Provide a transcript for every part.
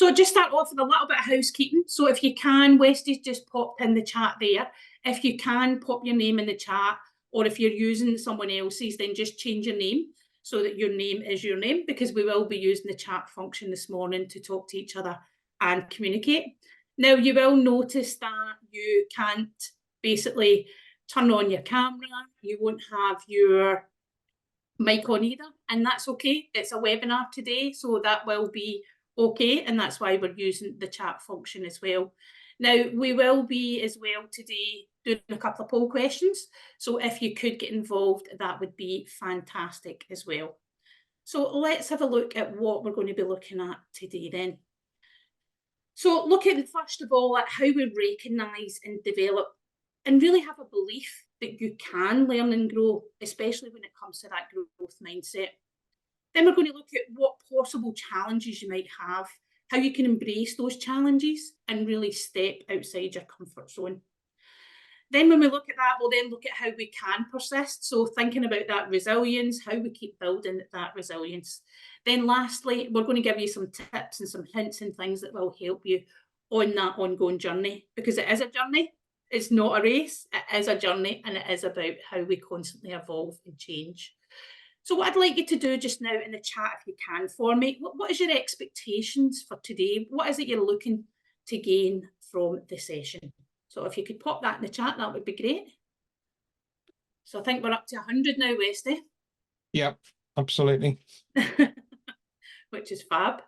So just start off with a little bit of housekeeping. So if you can, Westie's just popped in the chat there. If you can, pop your name in the chat, or if you're using someone else's, then just change your name so that your name is your name, because we will be using the chat function this morning to talk to each other and communicate. Now, you will notice that you can't basically turn on your camera. You won't have your mic on either, and that's okay. It's a webinar today, so that will be okay, and that's why we're using the chat function as well. Now, we will be as well today doing a couple of poll questions, so if you could get involved, that would be fantastic as well. So let's have a look at what we're going to be looking at today then. So looking first of all at how we recognise and develop and really have a belief that you can learn and grow, especially when it comes to that growth mindset. Then we're going to look at what possible challenges you might have, how you can embrace those challenges and really step outside your comfort zone. Then when we look at that, we'll then look at how we can persist. So thinking about that resilience, how we keep building that resilience. Then lastly, we're going to give you some tips and some hints and things that will help you on that ongoing journey, because it is a journey. It's not a race, it is a journey, and it is about how we constantly evolve and change. So what I'd like you to do just now in the chat, if you can, for me, what is your expectations for today? What is it you're looking to gain from the session? So if you could pop that in the chat, that would be great. So I think we're up to 100 now, Westie. Yep, absolutely. Which is fab.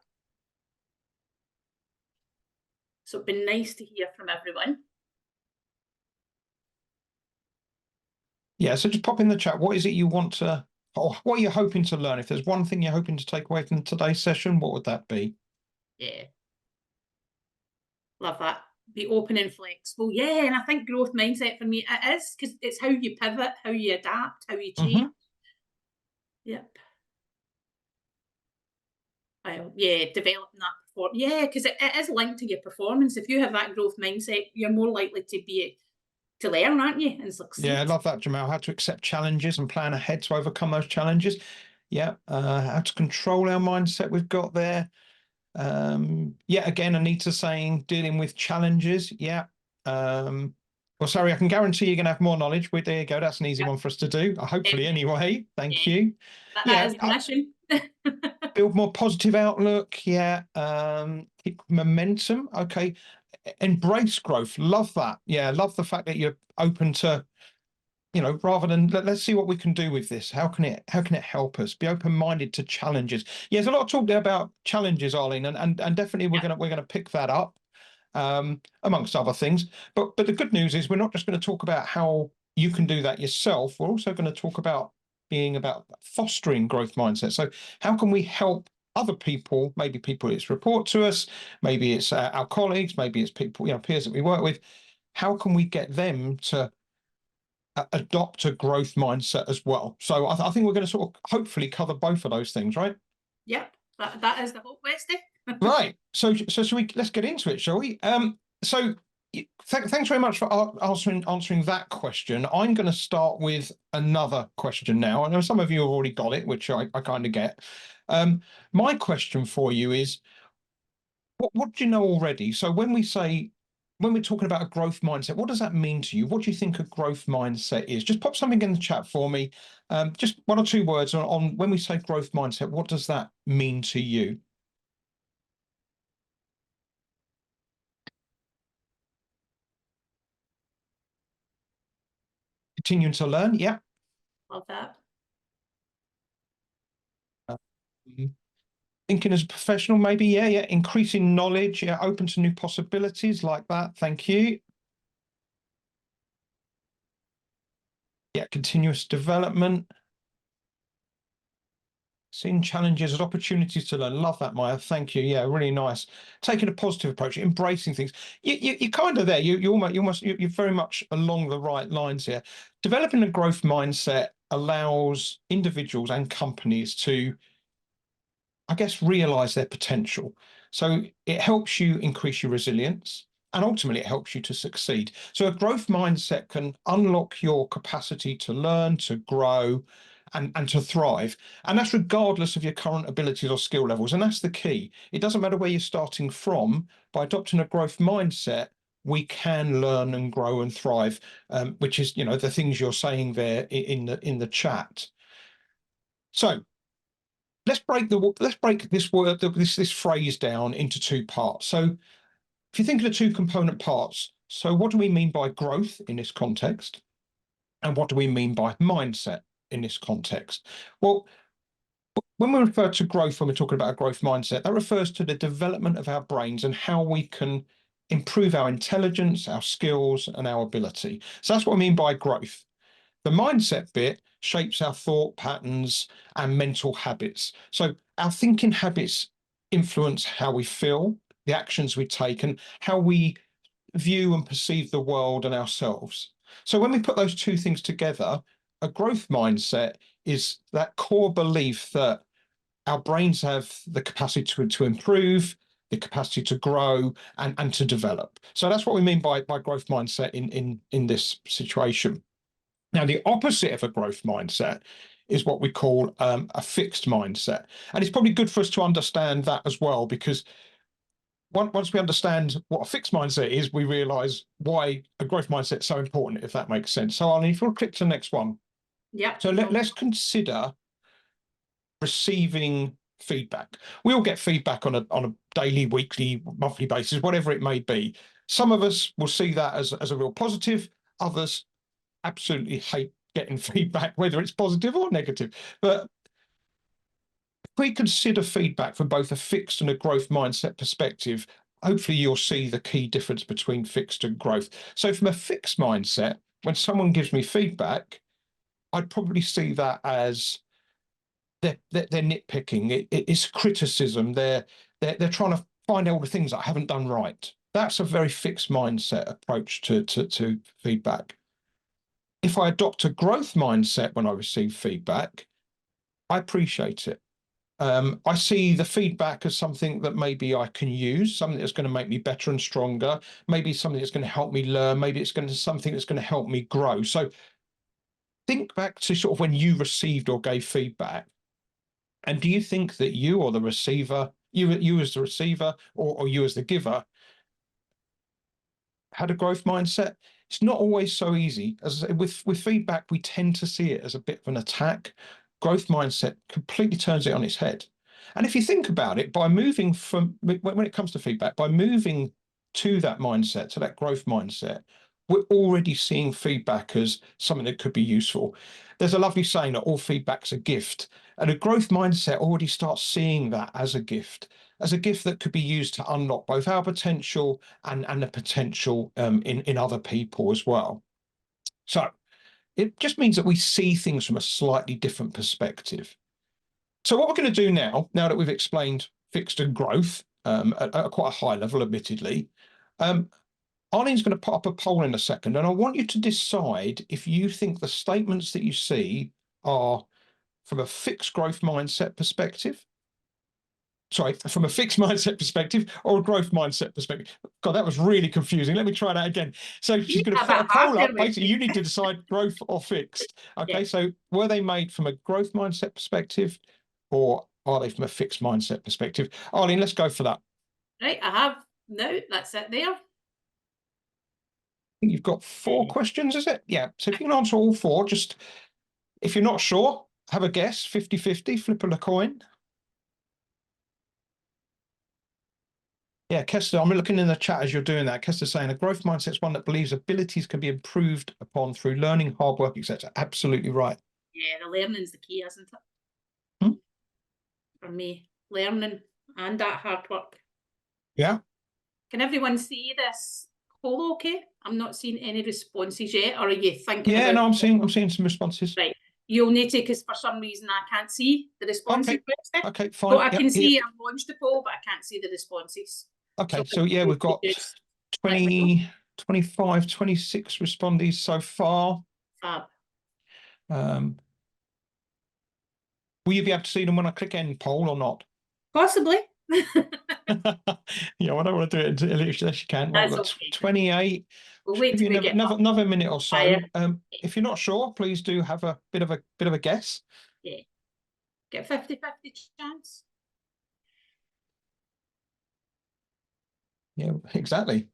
So it'd be nice to hear from everyone. Yeah, so just pop in the chat. What is it you want to, or what are you hoping to learn? If there's one thing you're hoping to take away from today's session, what would that be? Yeah. Love that. Be open and flexible. Yeah, and I think growth mindset for me, it is, because it's how you pivot, how you adapt, how you change. Yep. Well, yeah, developing that performance. Yeah, because it is linked to your performance. If you have that growth mindset, you're more likely to learn, aren't you, and succeed. Yeah, I love that, Jamal. How to accept challenges and plan ahead to overcome those challenges. Yeah, how to control our mindset we've got there. Yeah, again, Anita saying dealing with challenges. Yeah. Well, sorry, I can guarantee you're going to have more knowledge. There you go. That's an easy one for us to do. Hopefully, anyway. Thank you. That is the mission. Build more positive outlook. Yeah. Keep momentum. Okay. Embrace growth. Love that. Yeah. Love the fact that you're open to, rather than let's see what we can do with this. How can it help us? Be open-minded to challenges. Yeah, there's a lot of talk there about challenges, Arlene, and definitely we're gonna pick that up, amongst other things. But the good news is we're not just going to talk about how you can do that yourself. We're also going to talk about about fostering growth mindset. So how can we help other people, maybe people that report to us, maybe it's our colleagues, maybe it's people, peers that we work with. How can we get them to adopt a growth mindset as well? So I think we're going to sort of hopefully cover both of those things, right? Yep, that is the hope, Westie. Right. So let's get into it, shall we? So thanks very much for answering that question. I'm going to start with another question now. I know some of you have already got it, which I kind of get. My question for you is, what do you know already? So when we're talking about a growth mindset, what does that mean to you? What do you think a growth mindset is? Just pop something in the chat for me. Just one or two words on when we say growth mindset, what does that mean to you? Continuing to learn, yeah. Love that. Thinking as a professional, maybe, yeah. Increasing knowledge, yeah. Open to new possibilities, like that. Thank you. Yeah, continuous development. Seeing challenges as opportunities to learn. Love that, Maya. Thank you. Yeah, really nice. Taking a positive approach, embracing things. You're kind of there. You're very much along the right lines here. Developing a growth mindset allows individuals and companies to, I guess, realize their potential. So it helps you increase your resilience, and ultimately it helps you to succeed. So a growth mindset can unlock your capacity to learn, to grow, and to thrive. And that's regardless of your current abilities or skill levels. And that's the key. It doesn't matter where you're starting from. By adopting a growth mindset, we can learn and grow and thrive, which is, you know, the things you're saying there in the chat. So let's break this phrase down into two parts. So if you think of the two component parts, so what do we mean by growth in this context? And what do we mean by mindset in this context? Well, when we refer to growth, when we're talking about a growth mindset, that refers to the development of our brains and how we can improve our intelligence, our skills, and our ability. So that's what I mean by growth. The mindset bit shapes our thought patterns and mental habits. So our thinking habits influence how we feel, the actions we take, and how we view and perceive the world and ourselves. So when we put those two things together, a growth mindset is that core belief that our brains have the capacity to improve, the capacity to grow and to develop. So that's what we mean by growth mindset in this situation. Now, the opposite of a growth mindset is what we call a fixed mindset. And it's probably good for us to understand that as well, because once we understand what a fixed mindset is, we realize why a growth mindset is so important, if that makes sense. So, Arlene, if you'll click to the next one. Yeah. So let's consider receiving feedback. We all get feedback on a daily, weekly, monthly basis, whatever it may be. Some of us will see that as a real positive. Others absolutely hate getting feedback, whether it's positive or negative. But if we consider feedback from both a fixed and a growth mindset perspective, hopefully you'll see the key difference between fixed and growth. So from a fixed mindset, when someone gives me feedback, I'd probably see that as they're nitpicking. It's criticism. They're trying to find all the things that I haven't done right. That's a very fixed mindset approach to feedback. If I adopt a growth mindset when I receive feedback, I appreciate it. I see the feedback as something that maybe I can use, something that's going to make me better and stronger, maybe something that's going to help me learn, maybe it's going to something that's going to help me grow. So think back to sort of when you received or gave feedback, and do you think that you or the receiver, you as the receiver or you as the giver, had a growth mindset? It's not always so easy. As I say, with feedback, we tend to see it as a bit of an attack. Growth mindset completely turns it on its head. And if you think about it, by moving from, when it comes to feedback, by moving to that mindset, to that growth mindset, we're already seeing feedback as something that could be useful. There's a lovely saying that all feedback's a gift, and a growth mindset already starts seeing that as a gift that could be used to unlock both our potential and the potential in other people as well. So it just means that we see things from a slightly different perspective. So what we're going to do now that we've explained fixed and growth at quite a high level, admittedly, Arlene's going to put up a poll in a second, and I want you to decide if you think the statements that you see are from a fixed growth mindset perspective. Sorry, from a fixed mindset perspective or a growth mindset perspective. God, that was really confusing. Let me try that again. So she's going to put a poll up. Basically, you need to decide growth or fixed. Okay, yeah. So were they made from a growth mindset perspective or are they from a fixed mindset perspective? Arlene, let's go for that. Right, I have. No, that's it there. You've got 4 questions, is it? Yeah. So if you can answer all 4, just if you're not sure, have a guess, 50-50, flip a coin. Yeah, Kester, I'm looking in the chat as you're doing that. Kester's saying a growth mindset is one that believes abilities can be improved upon through learning, hard work, etc. Absolutely right. Yeah, the learning's the key, isn't it? For me, learning and that hard work. Yeah. Can everyone see this poll okay? I'm not seeing any responses yet, or are you thinking about... no, I'm seeing some responses. Right. You'll need to, because for some reason I can't see the responses. Okay, fine. So I can see I've launched the poll, but I can't see the responses. Okay, so yeah, we've got 20, 25, 26 respondees so far. Fab. Will you be able to see them when I click end poll or not? Possibly. Yeah, I don't want to do it until you can. Right, we've got 28, We'll wait Give till you we get another minute or so. higher. If you're not sure, please do have a bit of a guess. Yeah. Get 50-50 chance. Yeah, exactly.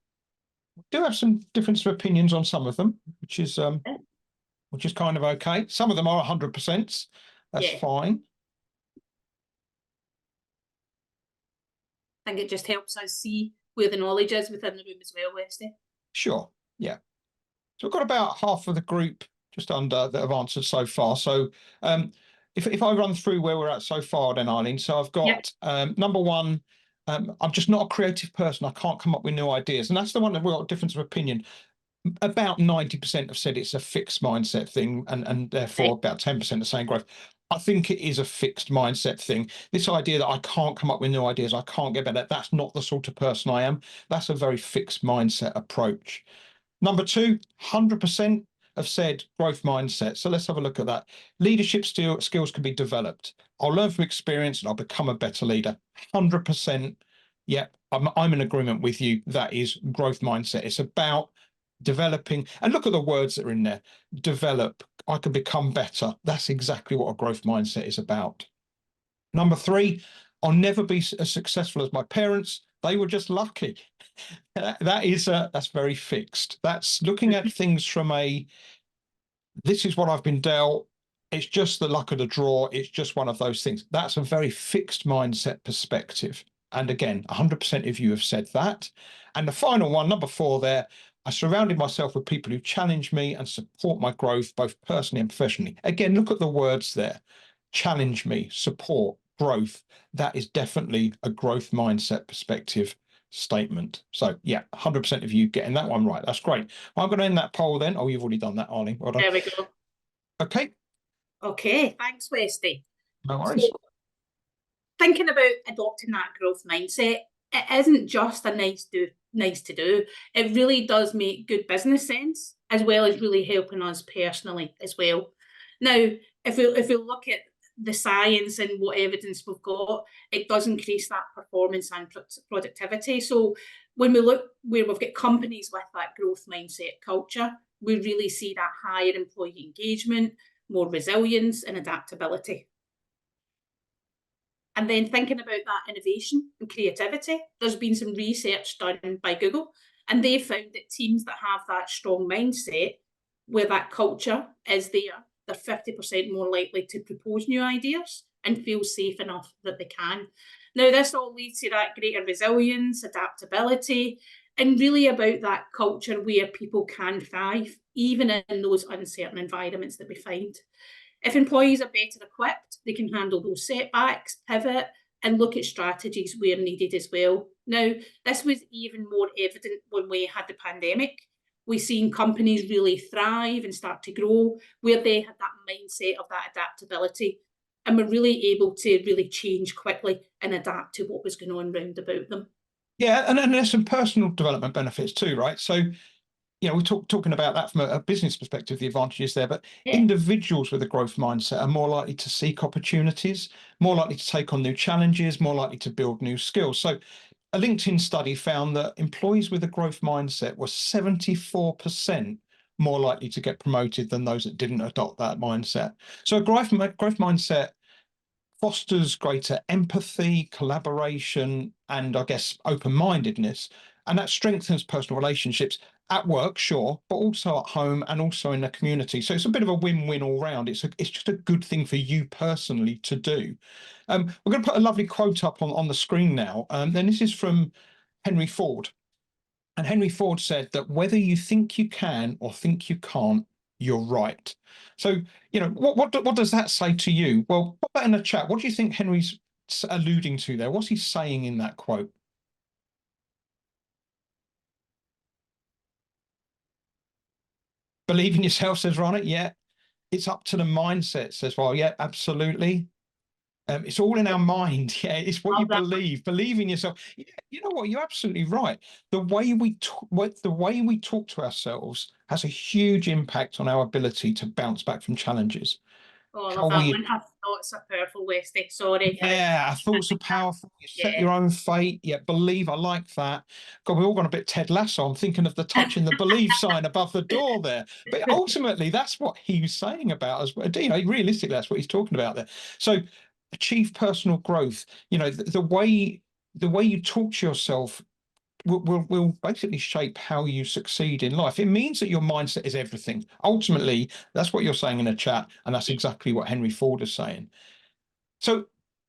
We do have some difference of opinions on some of them, which is kind of okay. Some of them are 100%. That's Yeah. fine. I think it just helps us see where the knowledge is within the room as well, Westy. Sure. Yeah. So we've got about half of the group just under that have answered so far. So if I run through where we're at so far, then Eileen, so I've got number one, I'm just not a creative person. I can't come up with new ideas. And that's the one that we've got a difference of opinion. About 90% have said it's a fixed mindset thing, and therefore about 10% are saying growth. I think it is a fixed mindset thing. This idea that I can't come up with new ideas, I can't get better, that's not the sort of person I am. That's a very fixed mindset approach. Number two, 100% have said growth mindset. So let's have a look at that. Leadership skills can be developed. I'll learn from experience and I'll become a better leader. 100%. Yeah, I'm in agreement with you. That is growth mindset. It's about developing, and look at the words that are in there. Develop. I can become better. That's exactly what a growth mindset is about. Number three, I'll never be as successful as my parents. They were just lucky. That's very fixed. That's looking at things from this is what I've been dealt. It's just the luck of the draw. It's just one of those things. That's a very fixed mindset perspective. And again, 100% of you have said that. And the final one, number four there, I surrounded myself with people who challenge me and support my growth, both personally and professionally. Again, look at the words there. Challenge me, support, growth. That is definitely a growth mindset perspective statement. So yeah, 100% of you getting that one right. That's great. Well, I'm going to end that poll then. Oh, you've already done that, Arlene. Well done. There we go. Okay. Okay, thanks, Westy. No worries. So, thinking about adopting that growth mindset, it isn't just a nice to do. It really does make good business sense, as well as really helping us personally as well. Now, if we look at the science and what evidence we've got, it does increase that performance and productivity. So when we look where we've got companies with that growth mindset culture, we really see that higher employee engagement, more resilience and adaptability. And then thinking about that innovation and creativity, there's been some research done by Google, and they found that teams that have that strong mindset, where that culture is there, they're 50% more likely to propose new ideas and feel safe enough that they can. Now, this all leads to that greater resilience, adaptability, and really about that culture where people can thrive, even in those uncertain environments that we find. If employees are better equipped, they can handle those setbacks, pivot, and look at strategies where needed as well. Now, this was even more evident when we had the pandemic. We've seen companies really thrive and start to grow where they had that mindset of that adaptability, and were really able to really change quickly and adapt to what was going on round about them. Yeah, and there's some personal development benefits too, right? So we're talking about that from a business perspective, the advantages there, but individuals with a growth mindset are more likely to seek opportunities, more likely to take on new challenges, more likely to build new skills. So a LinkedIn study found that employees with a growth mindset were 74% more likely to get promoted than those that didn't adopt that mindset. So a growth mindset fosters greater empathy, collaboration, and I guess open-mindedness. And that strengthens personal relationships at work, sure, but also at home and also in the community. So it's a bit of a win-win all round. It's just a good thing for you personally to do. We're going to put a lovely quote up on the screen now. Then this is from Henry Ford. And Henry Ford said that whether you think you can or think you can't, you're right. So, what does that say to you? Well, put that in the chat. What do you think Henry's alluding to there? What's he saying in that quote? Believe in yourself, says Ronnie. Yeah. It's up to the mindset, says, well, yeah, absolutely. It's all in our mind. Yeah, it's what you believe. Believe in yourself. Yeah, you know what? You're absolutely right. The way we talk to ourselves has a huge impact on our ability to bounce back from challenges. Oh, I love that one. thoughts are powerful, Westy. Sorry. Yeah, thoughts are powerful. You set Yeah. your own fate. Yeah, believe. I like that. God, we all got a bit Ted Lasso. I'm thinking of the touching the believe sign above the door there. But ultimately, that's what he was saying about as well. You know, realistically, that's what he's talking about there. So, achieve personal growth. You know, the way you talk to yourself will basically shape how you succeed in life. It means that your mindset is everything. Ultimately, that's what you're saying in the chat, and that's exactly what Henry Ford is saying. So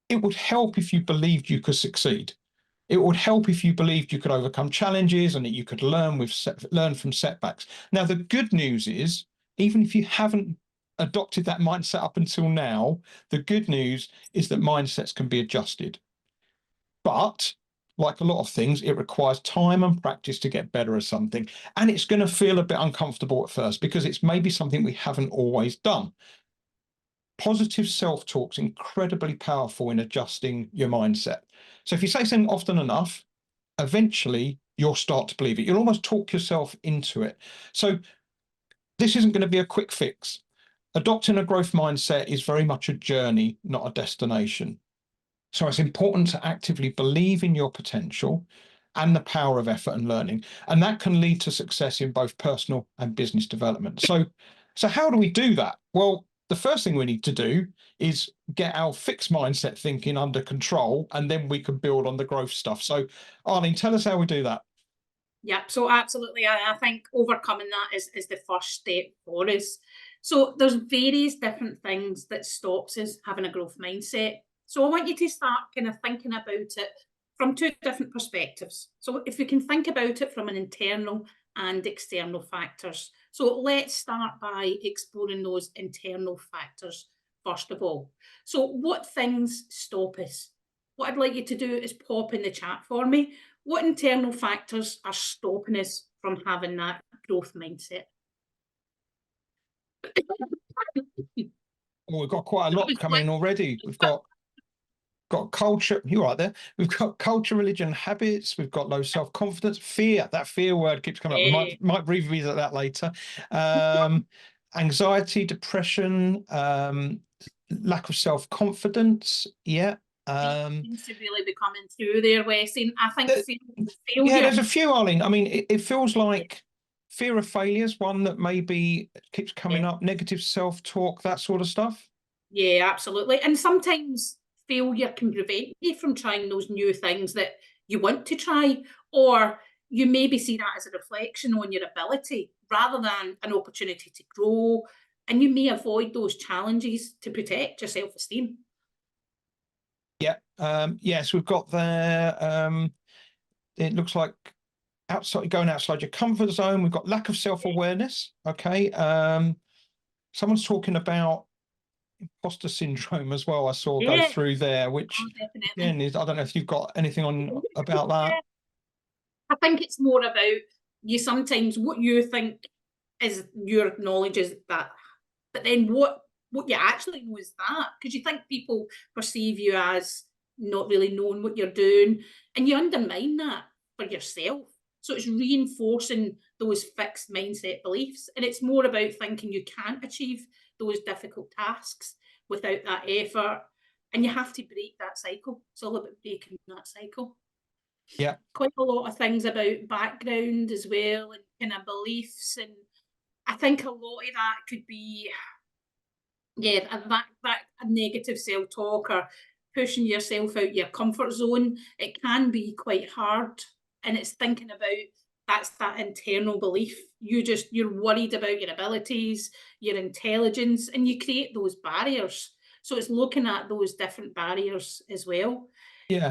it would help if you believed you could succeed. It would help if you believed you could overcome challenges and that you could learn from setbacks. Now, the good news is, even if you haven't adopted that mindset up until now, the good news is that mindsets can be adjusted. But like a lot of things, it requires time and practice to get better at something. And it's going to feel a bit uncomfortable at first because it's maybe something we haven't always done. Positive self-talk is incredibly powerful in adjusting your mindset. So if you say something often enough, eventually you'll start to believe it. You'll almost talk yourself into it. So this isn't going to be a quick fix. Adopting a growth mindset is very much a journey, not a destination. So it's important to actively believe in your potential and the power of effort and learning. And that can lead to success in both personal and business development. So how do we do that? Well, the first thing we need to do is get our fixed mindset thinking under control, and then we can build on the growth stuff. So Arlene, tell us how we do that. Yep, so absolutely. I think overcoming that is the first step for us. So there's various different things that stops us having a growth mindset. So I want you to start kind of thinking about it from two different perspectives. So if you can think about it from an internal and external factors. So let's start by exploring those internal factors first of all. So what things stop us? What I'd like you to do is pop in the chat for me. What internal factors are stopping us from having that growth mindset? Well, we've got quite a lot coming in already. We've got culture, you're right there. We've got culture, religion, habits. We've got low self-confidence, fear. That fear word keeps coming up. We might revisit that later. Anxiety, depression, lack of self-confidence. Yeah. Seems to really be coming through there, Weston. I think failure. Yeah, there's a few, Arlene. I mean, it feels like fear of failure is one that maybe keeps coming up. Negative self-talk, that sort of stuff. Yeah, absolutely. And sometimes failure can prevent you from trying those new things that you want to try, or you maybe see that as a reflection on your ability rather than an opportunity to grow. And you may avoid those challenges to protect your self-esteem. Yeah. Yes, we've got there. It looks like going outside your comfort zone. We've got lack of self-awareness. Okay. Someone's talking about imposter syndrome as well. I saw go through there, which again is, I don't know if you've got anything on about that. I think it's more about you sometimes what you think is your knowledge is that, but then what you actually know is that, because you think people perceive you as not really knowing what you're doing, and you undermine that for yourself. So it's reinforcing those fixed mindset beliefs, and it's more about thinking you can't achieve those difficult tasks without that effort, and you have to break that cycle. It's all about breaking that cycle. Yeah, quite a lot of things about background as well, and kind of beliefs, and I think a lot of that could be that negative self-talk or pushing yourself out your comfort zone. It can be quite hard, and it's thinking about that's that internal belief. You're worried about your abilities, your intelligence, and you create those barriers. So it's looking at those different barriers as well. Yeah.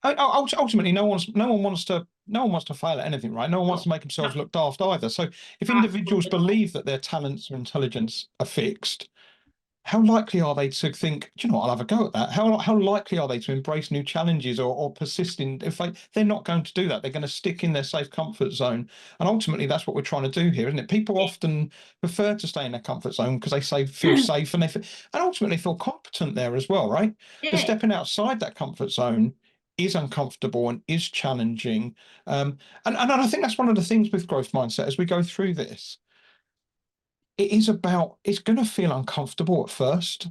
Ultimately, no one wants to fail at anything, right? No one wants to make themselves look daft either. So if individuals believe that their talents or intelligence are fixed, how likely are they to think, do you know what, I'll have a go at that? How likely are they to embrace new challenges or persist in, if they're not going to do that, they're going to stick in their safe comfort zone. And ultimately, that's what we're trying to do here, isn't it? People often prefer to stay in their comfort zone because they feel safe and and ultimately feel competent there as well, right? But stepping outside that comfort zone is uncomfortable and is challenging. And I think that's one of the things with growth mindset as we go through this. It's going to feel uncomfortable at first.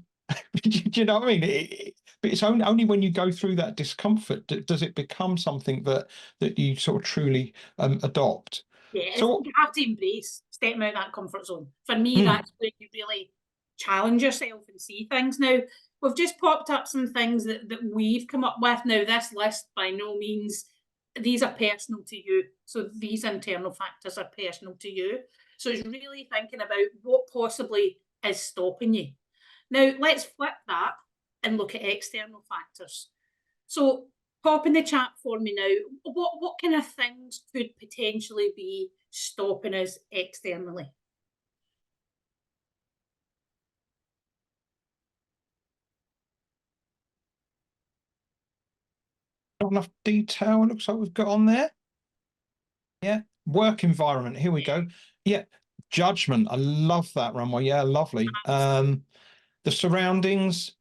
Do you know what I mean? But it's only when you go through that discomfort does it become something that you sort of truly adopt. Yeah, So, you have to embrace stepping out of that comfort zone. For me, mm, that's where you really challenge yourself and see things. Now, we've just popped up some things that we've come up with. Now, this list by no means, these are personal to you. So these internal factors are personal to you. So it's really thinking about what possibly is stopping you. Now, let's flip that and look at external factors. So pop in the chat for me now. What kind of things could potentially be stopping us externally? not enough detail. It looks like we've got on there. Yeah, work environment. Here we go. Yeah, judgment. I love that, Runway. Yeah, lovely. The surroundings.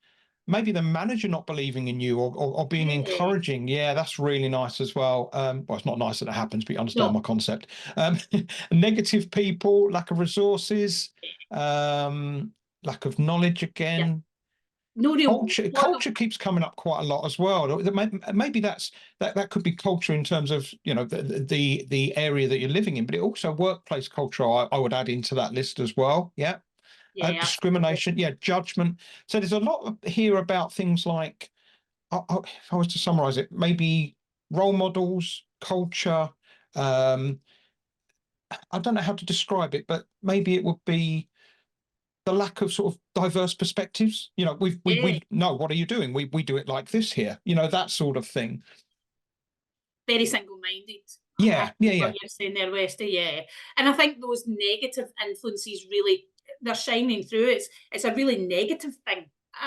Maybe the manager not believing in you or being Yeah. encouraging. Yeah, that's really nice as well. Well, it's not nice that it happens, but you understand No. my concept. Negative people, lack of resources, lack of knowledge Yeah. again. No real Culture keeps coming up quite a lot as well. Maybe that could be culture in terms of, you know, the area that you're living in, but it also workplace culture I would add into that list as well. Yeah. Yeah. Discrimination, yeah, judgment. So there's a lot here about things like, if I was to summarize it, maybe role models, culture. I don't know how to describe it, but maybe it would be the lack of sort of diverse perspectives. You know, we know, what are you doing? We do it like this here. You know, that sort of thing. Very single-minded. Yeah, yeah. What you're saying there, Westy, yeah. And I think those negative influences really, they're shining through. It's a really negative thing.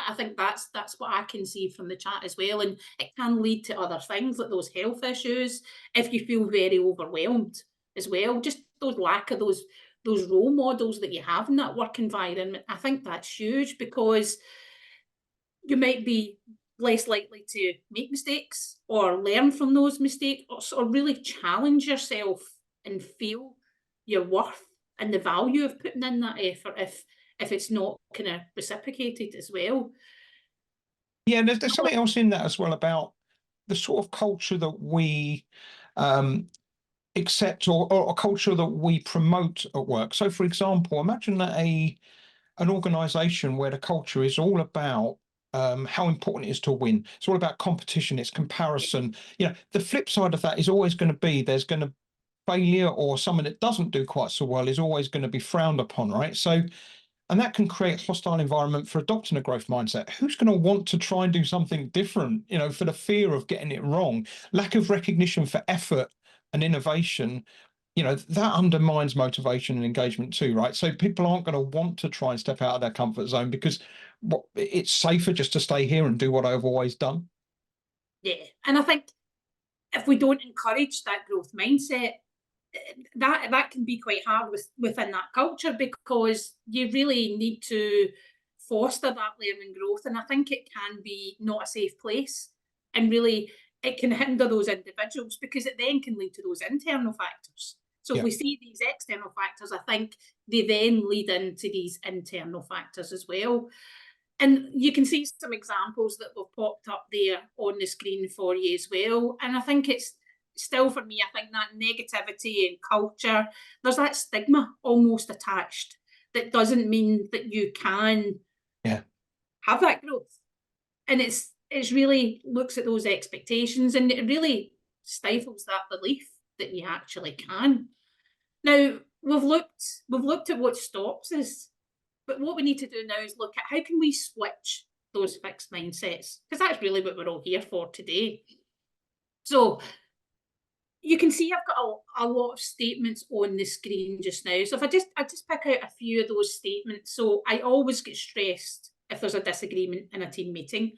I think that's what I can see from the chat as well. And it can lead to other things like those health issues if you feel very overwhelmed as well. Just those lack of those role models that you have in that work environment. I think that's huge because you might be less likely to make mistakes or learn from those mistakes or really challenge yourself and feel your worth and the value of putting in that effort if it's not kind of reciprocated as well. Yeah, there's something else in that as well about the sort of culture that we accept or a culture that we promote at work. So, for example, imagine that an organization where the culture is all about how important it is to win. It's all about competition, it's comparison. You know, the flip side of that is always going to be there's going to failure, or someone that doesn't do quite so well is always going to be frowned upon, right? So, and that can create a hostile environment for adopting a growth mindset. Who's going to want to try and do something different, you know, for the fear of getting it wrong? Lack of recognition for effort and innovation, you know, that undermines motivation and engagement too, right? So people aren't going to want to try and step out of their comfort zone because it's safer just to stay here and do what I've always done. Yeah, and I think if we don't encourage that growth mindset, that can be quite hard within that culture because you really need to foster that learning growth, and I think it can be not a safe place, and really it can hinder those individuals because it then can lead to those internal factors. So if we see these external factors, I think they then lead into these internal factors as well. And you can see some examples that were popped up there on the screen for you as well. And I think it's still, for me, I think that negativity and culture, there's that stigma almost attached that doesn't mean that you can have that growth. And it's really looks at those expectations and it really stifles that belief that you actually can. Now, we've looked at what stops us, but what we need to do now is look at how can we switch those fixed mindsets, because that's really what we're all here for today. So you can see I've got a lot of statements on the screen just now. So if I just pick out a few of those statements. So I always get stressed if there's a disagreement in a team meeting.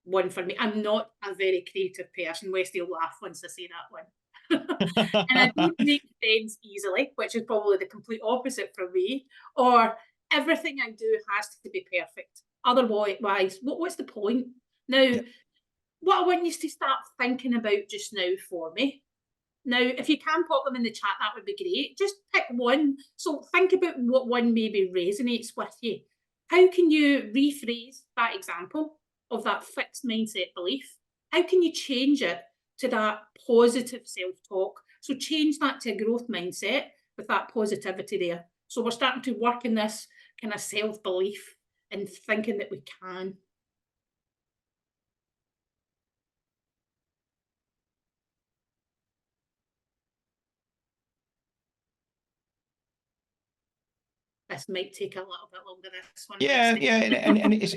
One for me, I'm not a very creative person. Westy will laugh once I say that one. And I don't make friends easily, which is probably the complete opposite for me. Or everything I do has to be perfect. Otherwise, what's the point? Now, what I want you to start thinking about just now for me. Now, if you can pop them in the chat, that would be great. Just pick one. So think about what one maybe resonates with you. How can you rephrase that example of that fixed mindset belief? How can you change it to that positive self-talk? So change that to a growth mindset with that positivity there. So we're starting to work in this kind of self-belief and thinking that we can. This might take a little bit longer, this one. Yeah, Westy. yeah, and it's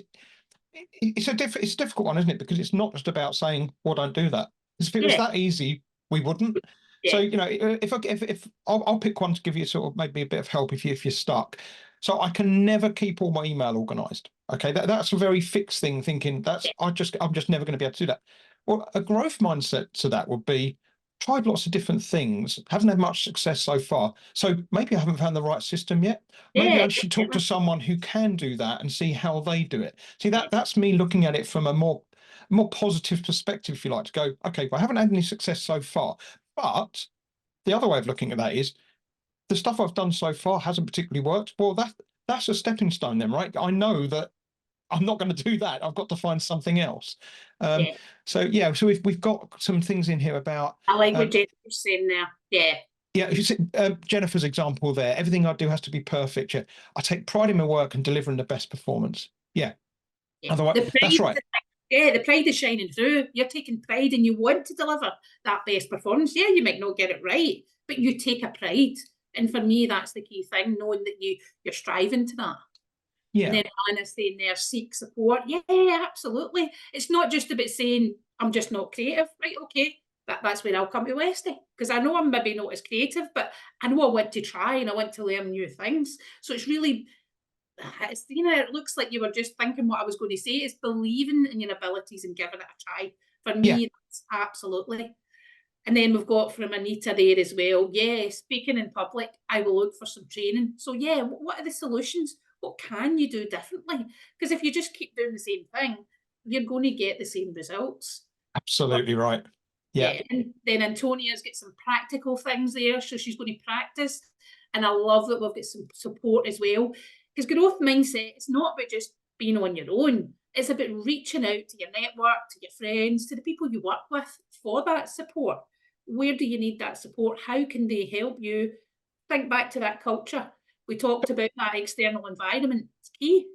it's a difficult one, isn't it? Because it's not just about saying, "Well, don't do that." Because if it was Yeah, that easy, we wouldn't. So, yeah, you know, if I'll pick one to give you sort of maybe a bit of help if you're stuck. So I can never keep all my email organized. Okay, that's a very fixed thing. Thinking that's yeah, I'm just never going to be able to do that. Well, a growth mindset to that would be tried lots of different things, haven't had much success so far. So maybe I haven't found the right system yet. Maybe yeah, I should talk to definitely. someone who can do that and see how they do it. See, Yeah, that's me looking at it from a more positive perspective, if you like, to go, okay, well, I haven't had any success so far. But the other way of looking at that is the stuff I've done so far hasn't particularly worked. Well, that's a stepping stone then, right? I know that I'm not going to do that. I've got to find something else. Um, yeah. so yeah, so we've got some things in here about I like what um, Jennifer's saying there. Yeah, yeah, you see, Jennifer's example there. Everything I do has to be perfect. Yeah, I take pride in my work and delivering the best performance. Yeah, yeah. otherwise, The that's pride, right. yeah, the pride is shining through. You're taking pride and you want to deliver that best performance. Yeah, you might not get it right, but you take a pride. And for me, that's the key thing, knowing that you're striving to that. And Yeah, then Anna saying there, seek support. Yeah, absolutely. It's not just about saying, I'm just not creative. Right, okay. That's where I'll come to Westy. Because I know I'm maybe not as creative, but I know I want to try and I want to learn new things. So it's really, it's, it looks like you were just thinking what I was going to say. It's believing in your abilities and giving it a try. For yeah. me, that's absolutely. And then we've got from Anita there as well. Yeah, speaking in public, I will look for some training. So yeah, what are the solutions? What can you do differently? Because if you just keep doing the same thing, you're going to get the same results. But Absolutely right. Yeah, yeah, and then Antonia's got some practical things there, so she's going to practice. And I love that we've got some support as well. Because growth mindset, it's not about just being on your own. It's about reaching out to your network, to your friends, to the people you work with for that support. Where do you need that support? How can they help you? Think back to that culture. We talked about that external environment. It's key.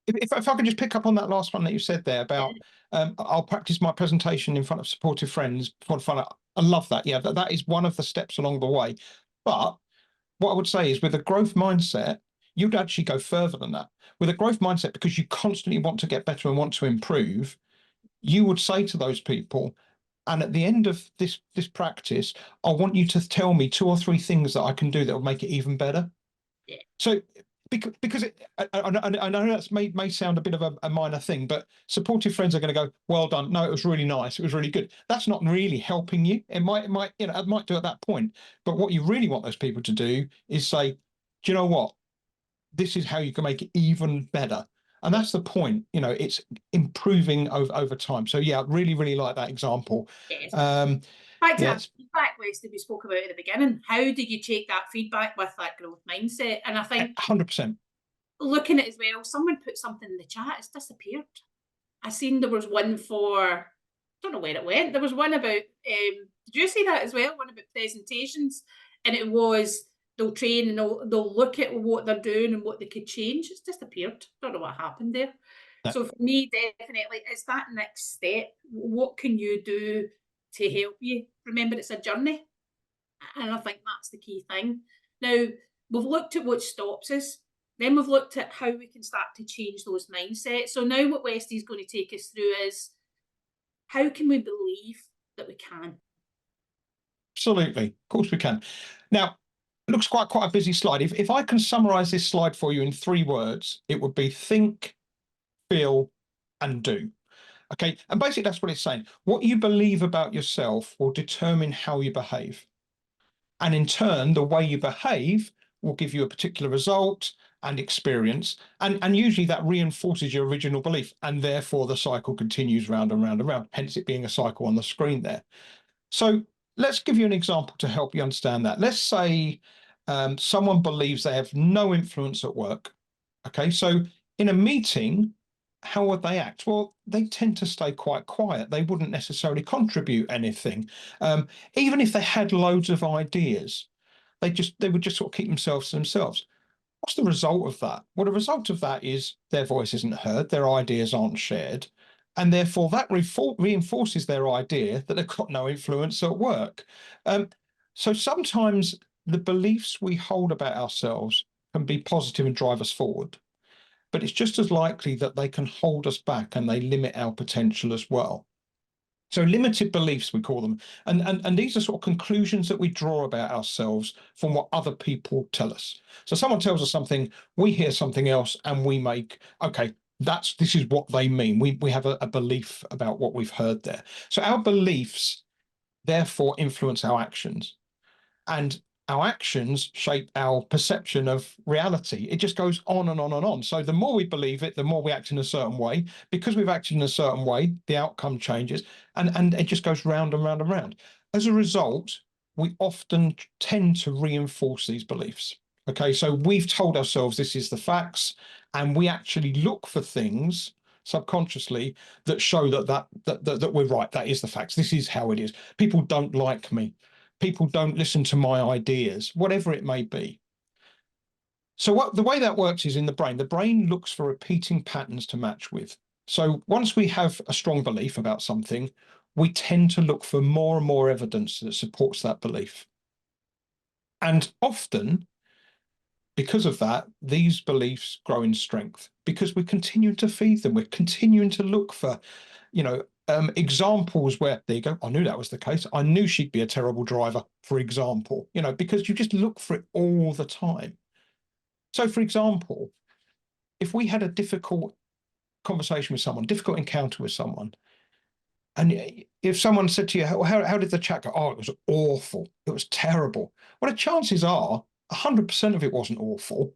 if I could just pick up on that last one that you said there about I'll practice my presentation in front of supportive friends for fun. I love that. Yeah, that is one of the steps along the way. But what I would say is with a growth mindset, you'd actually go further than that. With a growth mindset, because you constantly want to get better and want to improve, you would say to those people, and at the end of this practice, I want you to tell me 2 or 3 things that I can do that will make it even better. Yeah. So because I know that's may sound a bit of a minor thing, but supportive friends are going to go, well done. No, it was really nice. It was really good. That's not really helping you. It might, it might do at that point. But what you really want those people to do is say, do you know what? This is how you can make it even better. And that's the point. It's improving over time. So yeah, I really, really like that example. Yes. Um, Back to that yes, feedback, Westy, we spoke about at the beginning. How do you take that feedback with that growth mindset? And I think 100%. looking at it as well, someone put something in the chat, it's disappeared. I seen there was one for, I don't know where it went. There was one about, did you see that as well? One about presentations. And it was, they'll train and they'll look at what they're doing and what they could change. It's disappeared. Don't know what happened there. So for me, definitely, it's that next step. What can you do to help you? Remember, it's a journey. And I think that's the key thing. Now, we've looked at what stops us. Then we've looked at how we can start to change those mindsets. So now what Westy's going to take us through is how can we believe that we can? Absolutely. Of course we can. Now, it looks quite a busy slide. If I can summarize this slide for you in 3 words, it would be think, feel, and do. Okay. And basically, that's what it's saying. What you believe about yourself will determine how you behave. And in turn, the way you behave will give you a particular result and experience. And usually that reinforces your original belief. And therefore, the cycle continues round and round and round, hence it being a cycle on the screen there. So let's give you an example to help you understand that. Let's say someone believes they have no influence at work. Okay, so In a meeting, how would they act? Well, they tend to stay quite quiet. They wouldn't necessarily contribute anything. Even if they had loads of ideas, they would just sort of keep themselves to themselves. What's the result of that? Well, the result of that is their voice isn't heard, their ideas aren't shared, and therefore that reinforces their idea that they've got no influence at work. So sometimes the beliefs we hold about ourselves can be positive and drive us forward, but it's just as likely that they can hold us back and they limit our potential as well. So limited beliefs, we call them. And these are sort of conclusions that we draw about ourselves from what other people tell us. So someone tells us something, we hear something else, and we make, okay, this is what they mean. We have a belief about what we've heard there. So our beliefs therefore influence our actions. And our actions shape our perception of reality. It just goes on and on and on. So the more we believe it, the more we act in a certain way. Because we've acted in a certain way, the outcome changes, and it just goes round and round and round. As a result, we often tend to reinforce these beliefs. Okay, so we've told ourselves this is the facts, and we actually look for things subconsciously that show that we're right. That is the facts. This is how it is. People don't like me. People don't listen to my ideas, whatever it may be. So the way that works is in the brain looks for repeating patterns to match with. So once we have a strong belief about something, we tend to look for more and more evidence that supports that belief. And often, because of that, these beliefs grow in strength because we're continuing to feed them. We're continuing to look for, examples where, there you go, I knew that was the case. I knew she'd be a terrible driver, for example, because you just look for it all the time. So, for example, if we had a difficult conversation with someone, difficult encounter with someone, and if someone said to you, how did the chat go? Oh, it was awful. It was terrible. Well, the chances are 100% of it wasn't awful.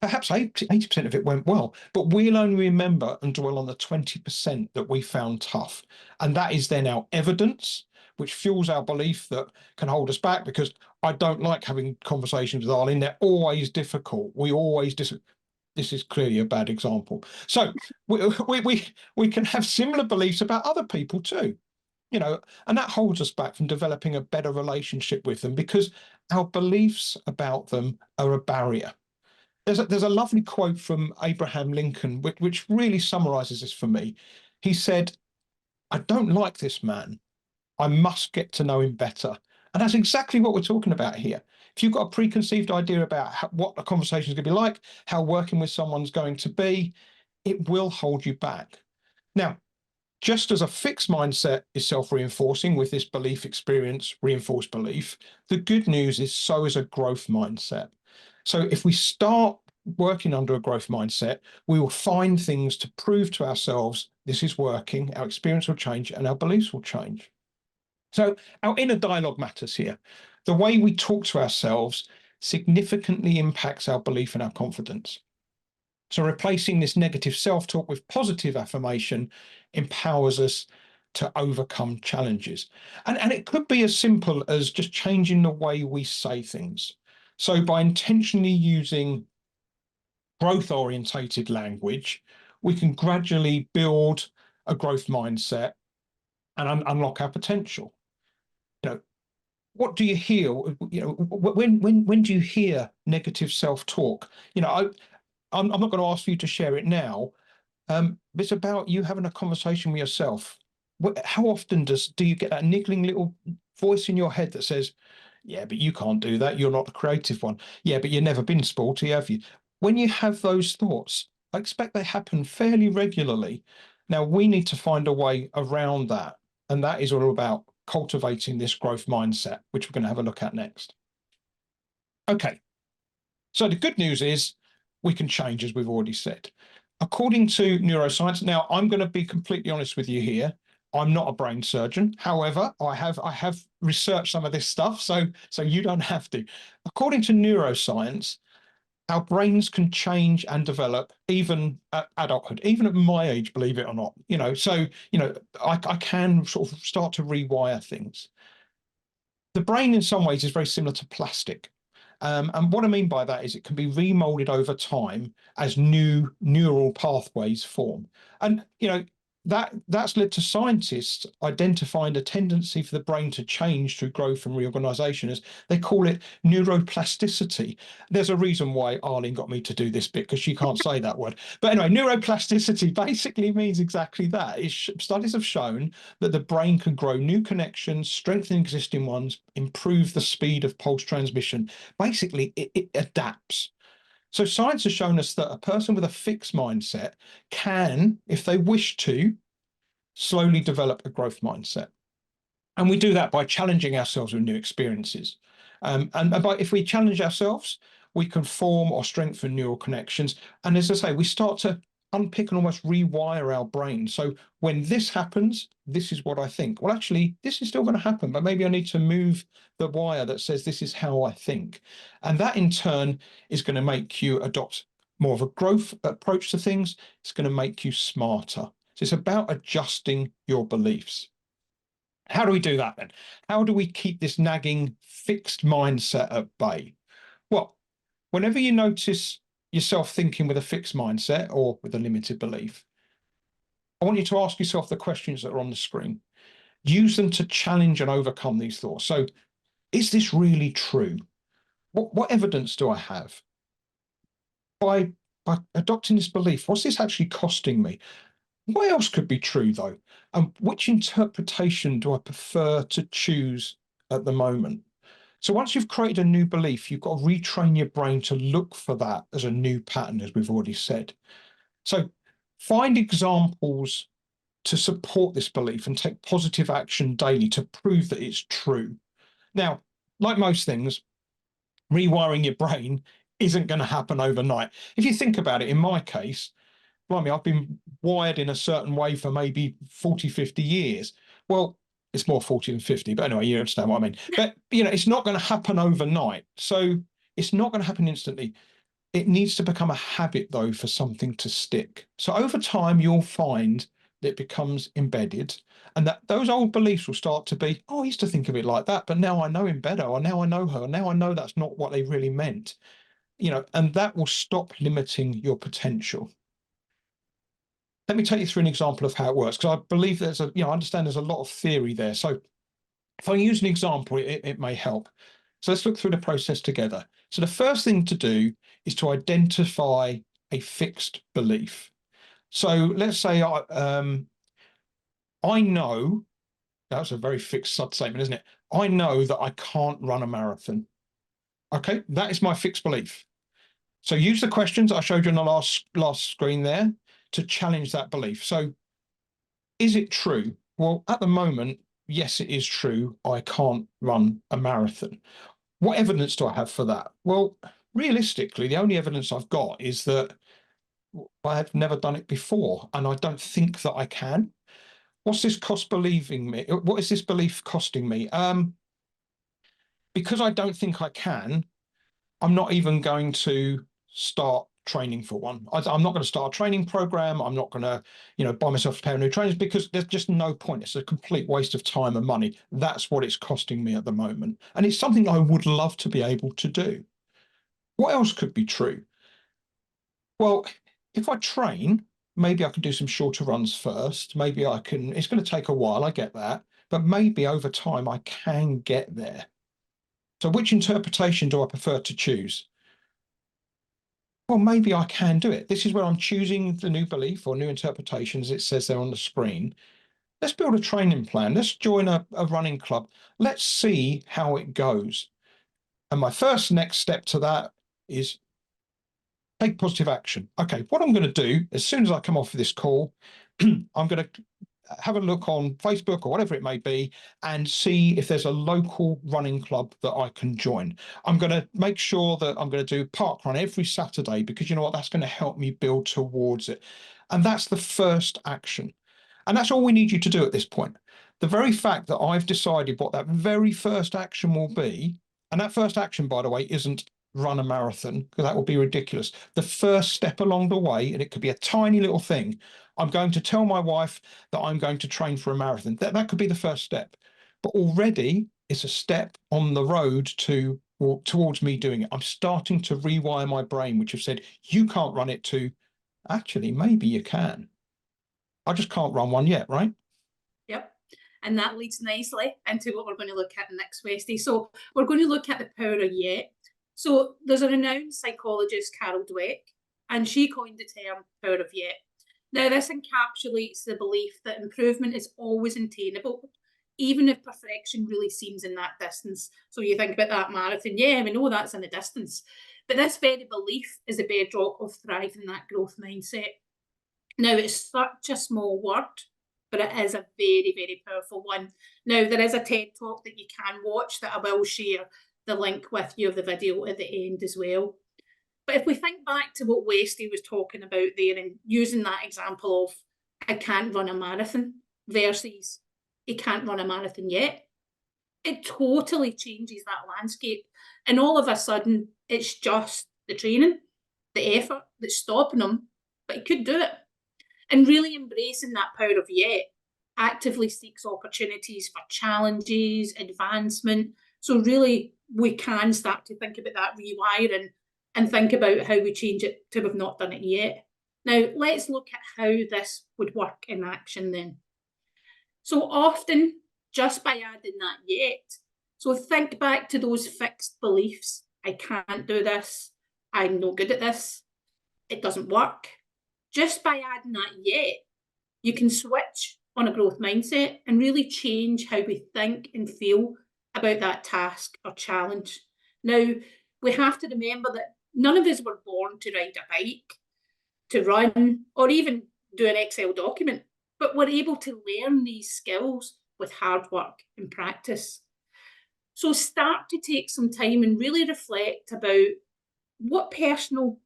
Perhaps 80% of it went well, but we'll only remember and dwell on the 20% that we found tough. And that is then our evidence, which fuels our belief that can hold us back, because I don't like having conversations with Arlene. They're always difficult. We always This is clearly a bad example. So we can have similar beliefs about other people too, and that holds us back from developing a better relationship with them because our beliefs about them are a barrier. There's a lovely quote from Abraham Lincoln, which really summarizes this for me. He said, I don't like this man. I must get to know him better. And that's exactly what we're talking about here. If you've got a preconceived idea about what a conversation is going to be like, how working with someone's going to be, it will hold you back. Now, just as a fixed mindset is self-reinforcing with this belief experience, reinforced belief, the good news is so is a growth mindset. So if we start working under a growth mindset, we will find things to prove to ourselves this is working, our experience will change, and our beliefs will change. So our inner dialogue matters here. The way we talk to ourselves significantly impacts our belief and our confidence. So replacing this negative self-talk with positive affirmation empowers us to overcome challenges. And it could be as simple as just changing the way we say things. So by intentionally using growth-orientated language, we can gradually build a growth mindset and unlock our potential. What do you hear? When do you hear negative self-talk? I'm not going to ask you to share it now. It's about you having a conversation with yourself. How often do you get that niggling little voice in your head that says, yeah, but you can't do that. You're not the creative one. Yeah, but you've never been sporty, have you? When you have those thoughts, I expect they happen fairly regularly. Now, we need to find a way around that. And that is all about cultivating this growth mindset, which we're going to have a look at next. Okay. So the good news is we can change, as we've already said. According to neuroscience, now I'm going to be completely honest with you here. I'm not a brain surgeon. However, I have researched some of this stuff, so you don't have to. According to neuroscience, our brains can change and develop even at adulthood, even at my age, believe it or not. I can sort of start to rewire things. The brain in some ways is very similar to plastic. And what I mean by that is it can be remolded over time as new neural pathways form. And, that's led to scientists identifying a tendency for the brain to change through growth and reorganization, as they call it neuroplasticity. There's a reason why Arlene got me to do this bit, because she can't say that word. But anyway, neuroplasticity basically means exactly that. Studies have shown that the brain can grow new connections, strengthen existing ones, improve the speed of pulse transmission. Basically, it adapts. So science has shown us that a person with a fixed mindset can, if they wish to, slowly develop a growth mindset. And we do that by challenging ourselves with new experiences. If we challenge ourselves, we can form or strengthen neural connections. And as I say, we start to unpick and almost rewire our brain. So when this happens, this is what I think. Well, actually, this is still going to happen, but maybe I need to move the wire that says this is how I think. And that in turn is going to make you adopt more of a growth approach to things. It's going to make you smarter. So it's about adjusting your beliefs. How do we do that then? How do we keep this nagging fixed mindset at bay? Well, whenever you notice yourself thinking with a fixed mindset or with a limited belief, I want you to ask yourself the questions that are on the screen. Use them to challenge and overcome these thoughts. So, is this really true? What evidence do I have? By adopting this belief, what's this actually costing me? What else could be true, though? And which interpretation do I prefer to choose at the moment? So once you've created a new belief, you've got to retrain your brain to look for that as a new pattern, as we've already said. So find examples to support this belief and take positive action daily to prove that it's true. Now, like most things, rewiring your brain isn't going to happen overnight. If you think about it, in my case, blimey, I've been wired in a certain way for maybe 40, 50 years. Well, it's more 40 than 50, but anyway, you understand what I mean. But, it's not going to happen overnight. So it's not going to happen instantly. It needs to become a habit, though, for something to stick. So over time, you'll find that it becomes embedded, and that those old beliefs will start to be, oh, I used to think of it like that, but now I know him better, or now I know her, now I know that's not what they really meant. And that will stop limiting your potential. Let me take you through an example of how it works, because I believe I understand there's a lot of theory there. So if I use an example, it may help. So let's look through the process together. So the first thing to do is to identify a fixed belief. So let's say I know, that's a very fixed statement, isn't it? I know that I can't run a marathon. Okay, that is my fixed belief. So use the questions I showed you on the last screen there to challenge that belief. So is it true? Well, at the moment, yes, it is true. I can't run a marathon. What evidence do I have for that? Well, realistically, the only evidence I've got is that I've never done it before, and I don't think that I can. What's this cost believing me? What is this belief costing me? Because I don't think I can, I'm not even going to start training for one. I'm not going to start a training program. I'm not going to, buy myself a pair of new trainers, because there's just no point. It's a complete waste of time and money. That's what it's costing me at the moment. And it's something I would love to be able to do. What else could be true? Well, if I train, maybe I can do some shorter runs first. Maybe it's going to take a while. I get that. But maybe over time I can get there. So which interpretation do I prefer to choose? Well, maybe I can do it. This is where I'm choosing the new belief or new interpretation, as it says there on the screen. Let's build a training plan. Let's join a running club. Let's see how it goes. And my first next step to that is take positive action. Okay, what I'm going to do as soon as I come off of this call, I'm going to have a look on Facebook or whatever it may be and see if there's a local running club that I can join. I'm going to make sure that I'm going to do park run every Saturday, because you know what, that's going to help me build towards it. And that's the first action. And that's all we need you to do at this point. The very fact that I've decided what that very first action will be, and that first action, by the way, isn't run a marathon, because that would be ridiculous. The first step along the way, and it could be a tiny little thing, I'm going to tell my wife that I'm going to train for a marathon. That could be the first step. But already it's a step on the road to or towards me doing it, I'm starting to rewire my brain, which have said, you can't run it, to actually, maybe you can. I just can't run one yet, right? Yep. And that leads nicely into what we're going to look at next, Westy. So we're going to look at the power of yet. So there's a renowned psychologist, Carol Dweck, and she coined the term power of yet. Now, this encapsulates the belief that improvement is always attainable, even if perfection really seems in that distance. So you think about that marathon, yeah, we know that's in the distance. But this very belief is the bedrock of thriving that growth mindset. Now, it's such a small word, but it is a very, very powerful one. Now, there is a TED Talk that you can watch that I will share the link with you of the video at the end as well. But if we think back to what Westy was talking about there and using that example of I can't run a marathon versus he can't run a marathon yet, it totally changes that landscape. And all of a sudden, it's just the training, the effort that's stopping him, but he could do it. And really embracing that power of yet actively seeks opportunities for challenges, advancement. So really, we can start to think about that rewiring and think about how we change it to we've not done it yet. Now, let's look at how this would work in action then. So often, just by adding that yet, so think back to those fixed beliefs. I can't do this. I'm no good at this. It doesn't work. Just by adding that yet, you can switch on a growth mindset and really change how we think and feel about that task or challenge. Now, we have to remember that none of us were born to ride a bike, to run, or even do an Excel document, but we're able to learn these skills with hard work and practice. So start to take some time and really reflect about what personal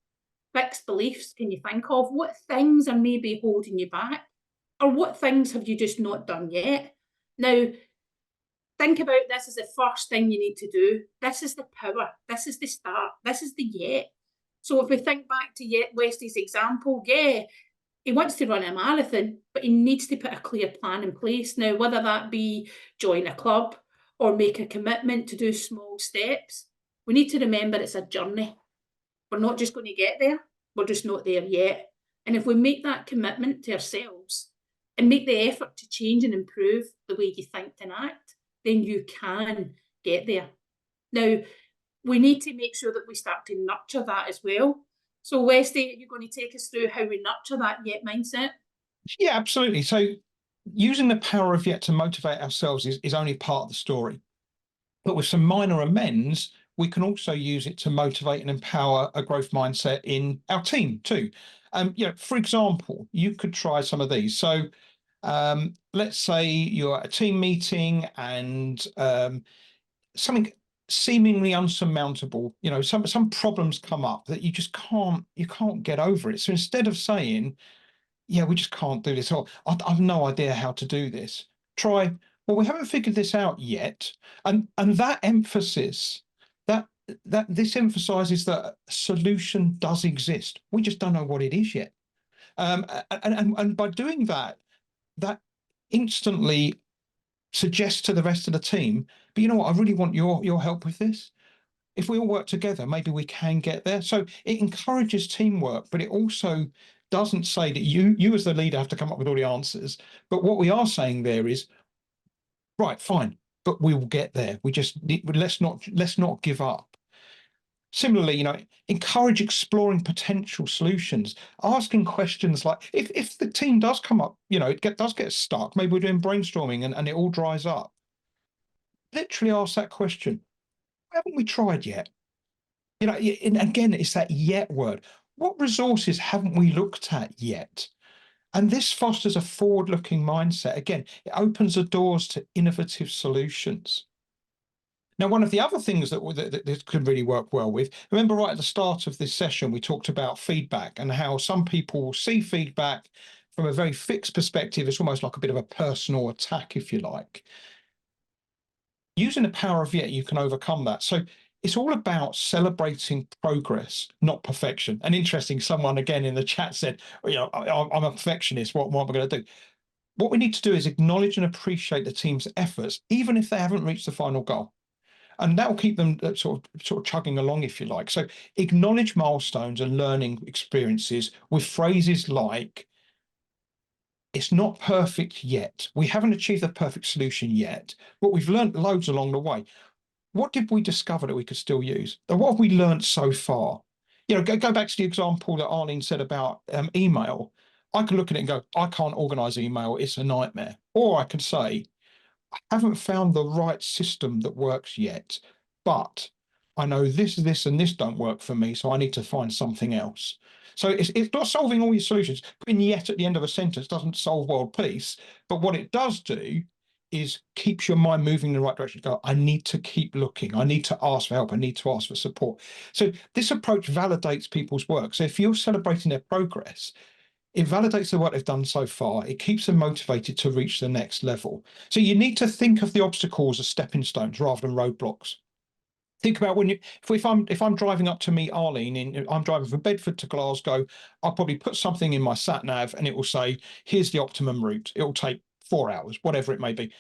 fixed beliefs can you think of? What things are maybe holding you back? Or what things have you just not done yet? Now, think about this as the first thing you need to do. This is the power. This is the start. This is the yet. So if we think back to Westy's example, yeah, he wants to run a marathon, but he needs to put a clear plan in place. Now, whether that be join a club or make a commitment to do small steps, we need to remember it's a journey. We're not just going to get there. We're just not there yet. And if we make that commitment to ourselves and make the effort to change and improve the way you think and act, then you can get there. Now, we need to make sure that we start to nurture that as well. So, Westy, you're going to take us through how we nurture that yet mindset? Yeah, absolutely. So using the power of yet to motivate ourselves is only part of the story. But with some minor amends, we can also use it to motivate and empower a growth mindset in our team too. For example, you could try some of these. So let's say you're at a team meeting and something seemingly unsurmountable, some problems come up that you just can't get over it. So instead of saying, yeah, we just can't do this, or I've no idea how to do this, try, well, we haven't figured this out yet. And that emphasis, that this emphasizes that a solution does exist. We just don't know what it is yet. And by doing that, that instantly suggests to the rest of the team, but you know what, I really want your help with this. If we all work together, maybe we can get there. So it encourages teamwork, but it also doesn't say that you as the leader have to come up with all the answers. But what we are saying there is, right, fine, but we will get there. Let's not give up. Similarly, encourage exploring potential solutions, asking questions like, if the team does come up, does get stuck, maybe we're doing brainstorming and it all dries up. Literally ask that question. Haven't we tried yet? And again, it's that yet word. What resources haven't we looked at yet? And this fosters a forward-looking mindset. Again, it opens the doors to innovative solutions. Now, one of the other things that this could really work well with, remember right at the start of this session, we talked about feedback and how some people see feedback from a very fixed perspective. It's almost like a bit of a personal attack, if you like. Using the power of yet, you can overcome that. So it's all about celebrating progress, not perfection. And interesting, someone again in the chat said, I'm a perfectionist. What am I going to do? What we need to do is acknowledge and appreciate the team's efforts, even if they haven't reached the final goal. and that will keep them sort of chugging along, if you like. So acknowledge milestones and learning experiences with phrases like, it's not perfect yet. We haven't achieved the perfect solution yet, but we've learned loads along the way. What did we discover that we could still use? And what have we learned so far? You know, go back to the example that Arlene said about email. I can look at it and go, I can't organize email. It's a nightmare. Or I can say, I haven't found the right system that works yet, but I know this, and this don't work for me, so I need to find something else. So it's not solving all your solutions. Putting yet at the end of a sentence doesn't solve world peace, but what it does do is keeps your mind moving in the right direction. Go, I need to keep looking. I need to ask for help. I need to ask for support. So this approach validates people's work. So if you're celebrating their progress, it validates the work they've done so far. It keeps them motivated to reach the next level. So you need to think of the obstacles as stepping stones rather than roadblocks. Think about when if I'm driving up to meet Arlene, I'm driving from Bedford to Glasgow, I'll probably put something in my sat nav and it will say, here's the optimum route. It will take 4 hours, whatever it may be.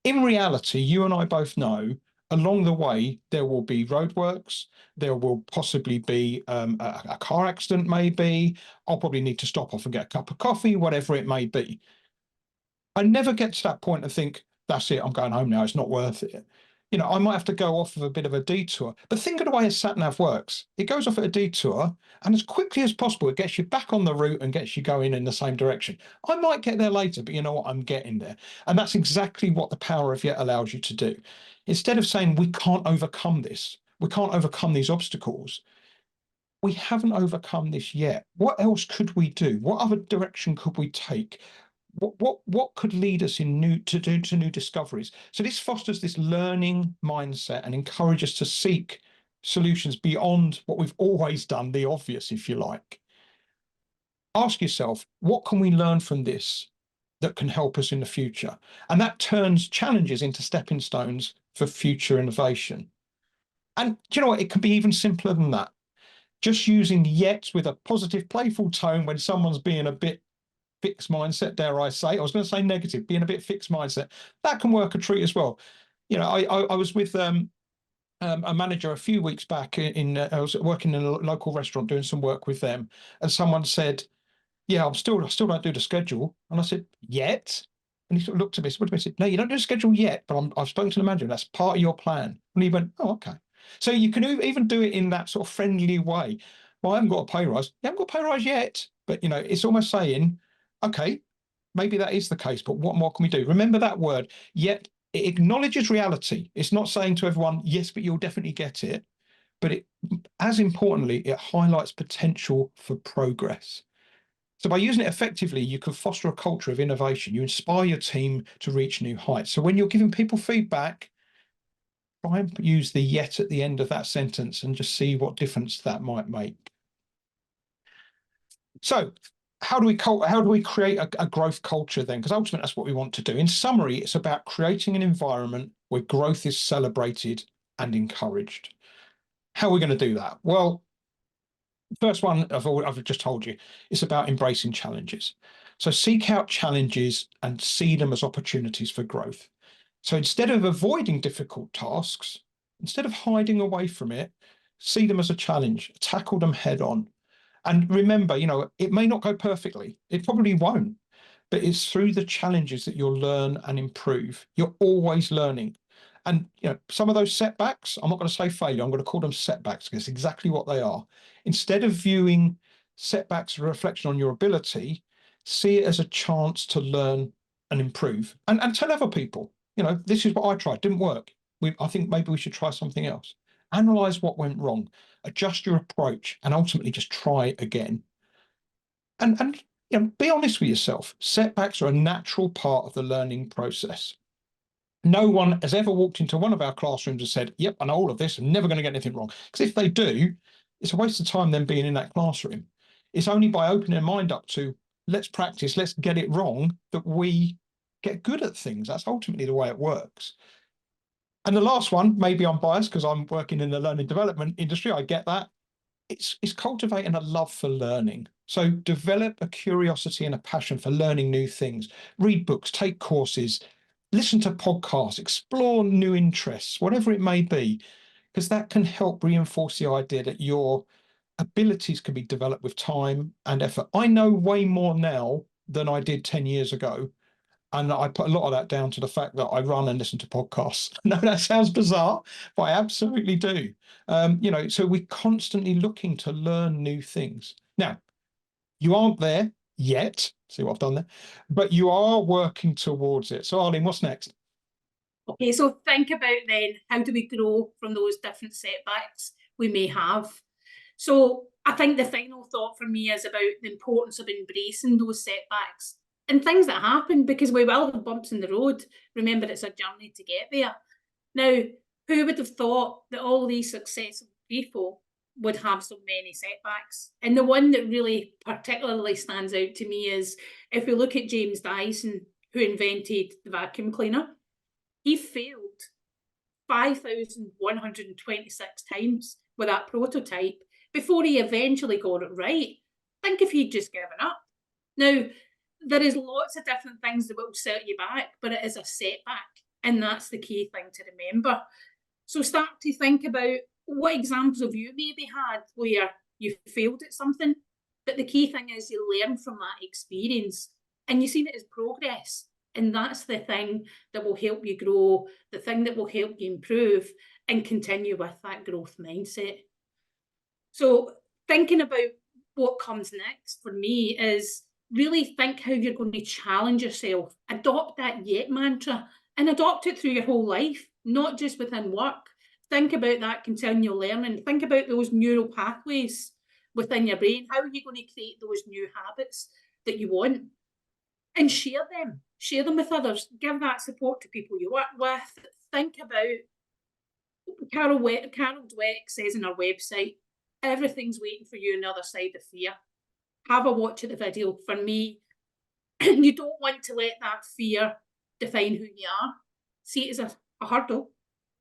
In reality, you and I both know along the way, there will be roadworks, there will possibly be a car accident, maybe. I'll probably need to stop off and get a cup of coffee, whatever it may be. I never get to that point and think, that's it, I'm going home now, it's not worth it. You know, I might have to go off of a bit of a detour. But think of the way a sat nav works. It goes off at a detour, and as quickly as possible, it gets you back on the route and gets you going in the same direction. I might get there later, but you know what? I'm getting there. And that's exactly what the power of yet allows you to do. Instead of saying we can't overcome this, we can't overcome these obstacles, we haven't overcome this yet. What else could we do? What other direction could we take? What could lead us in new discoveries? So this fosters this learning mindset and encourages us to seek solutions beyond what we've always done, the obvious, if you like. Ask yourself, what can we learn from this that can help us in the future? And that turns challenges into stepping stones for future innovation. And do you know what? It can be even simpler than that. Just using yet with a positive, playful tone when someone's being a bit fixed mindset, dare I say. I was going to say negative, being a bit fixed mindset. That can work a treat as well. You know, I was with a manager a few weeks back I was working in a local restaurant doing some work with them, and someone said, yeah, I still don't do the schedule. And I said, yet? And he sort of looked at me, what do I said, no, you don't do the schedule yet, but I've spoken to the manager, and that's part of your plan. And he went, oh, okay. So you can even do it in that sort of friendly way. Well, I haven't got a pay rise. You haven't got a pay rise yet. But, you know, it's almost saying, okay, maybe that is the case, but what more can we do? Remember that word, yet it acknowledges reality. It's not saying to everyone, yes, but you'll definitely get it. But it, as importantly, it highlights potential for progress. So by using it effectively, you can foster a culture of innovation. You inspire your team to reach new heights. So when you're giving people feedback, try and use the yet at the end of that sentence and just see what difference that might make. So how do we create a growth culture then? Because ultimately that's what we want to do. In summary, it's about creating an environment where growth is celebrated and encouraged. How are we going to do that? Well, first one I've just told you, it's about embracing challenges. So seek out challenges and see them as opportunities for growth. So instead of avoiding difficult tasks, instead of hiding away from it, see them as a challenge, tackle them head on. And remember, you know, it may not go perfectly. It probably won't, but it's through the challenges that you'll learn and improve. You're always learning. And, you know, some of those setbacks, I'm not going to say failure, I'm going to call them setbacks because it's exactly what they are. Instead of viewing setbacks as a reflection on your ability, see it as a chance to learn and improve and tell other people, you know, this is what I tried, didn't work. I think maybe we should try something else. Analyze what went wrong, adjust your approach, and ultimately just try again. And you know, be honest with yourself. Setbacks are a natural part of the learning process. No one has ever walked into one of our classrooms and said, yep, I know all of this, I'm never going to get anything wrong. Because if they do, it's a waste of time them being in that classroom. It's only by opening their mind up to, let's practice, let's get it wrong, that we get good at things. That's ultimately the way it works. And the last one, maybe I'm biased because I'm working in the learning development industry, I get that. It's cultivating a love for learning. So develop a curiosity and a passion for learning new things. Read books, take courses, listen to podcasts, explore new interests, whatever it may be, because that can help reinforce the idea that your abilities can be developed with time and effort. I know way more now than I did 10 years ago. And I put a lot of that down to the fact that I run and listen to podcasts. No, that sounds bizarre, but I absolutely do. So we're constantly looking to learn new things. Now, you aren't there yet. See what I've done there? But you are working towards it. So, Arlene, what's next? Okay, so think about then, how do we grow from those different setbacks we may have? So I think the final thought for me is about the importance of embracing those setbacks and things that happen, because we will have bumps in the road. Remember, it's a journey to get there. Now, who would have thought that all these successful people would have so many setbacks? And the one that really particularly stands out to me is if we look at James Dyson, who invented the vacuum cleaner. He failed 5,126 times with that prototype before he eventually got it right. Think if he'd just given up. Now, there is lots of different things that will set you back, but it is a setback, and that's the key thing to remember. So start to think about what examples have you maybe had where you failed at something, but the key thing is you learn from that experience and you see it as progress. And that's the thing that will help you grow, the thing that will help you improve and continue with that growth mindset. So thinking about what comes next for me is really think how you're going to challenge yourself. Adopt that yet mantra and adopt it through your whole life, not just within work. Think about that continual learning. Think about those neural pathways within your brain. How are you going to create those new habits that you want? And share them. Share them with others. Give that support to people you work with. Think about, Carol Dweck says on her website, everything's waiting for you on the other side of fear. Have a watch of the video. For me, you don't want to let that fear define who you are. See it as a hurdle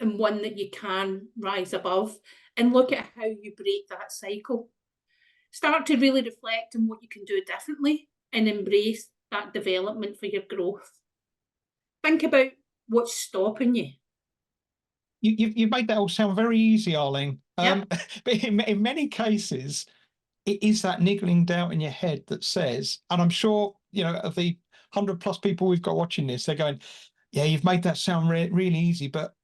and one that you can rise above, and look at how you break that cycle. Start to really reflect on what you can do differently and embrace that development for your growth. Think about what's stopping you. You've made that all sound very easy, Arlene. Yep. But in many cases, it is that niggling doubt in your head that says, and I'm sure, of the 100+ people we've got watching this, they're going, yeah, you've made that sound really easy, but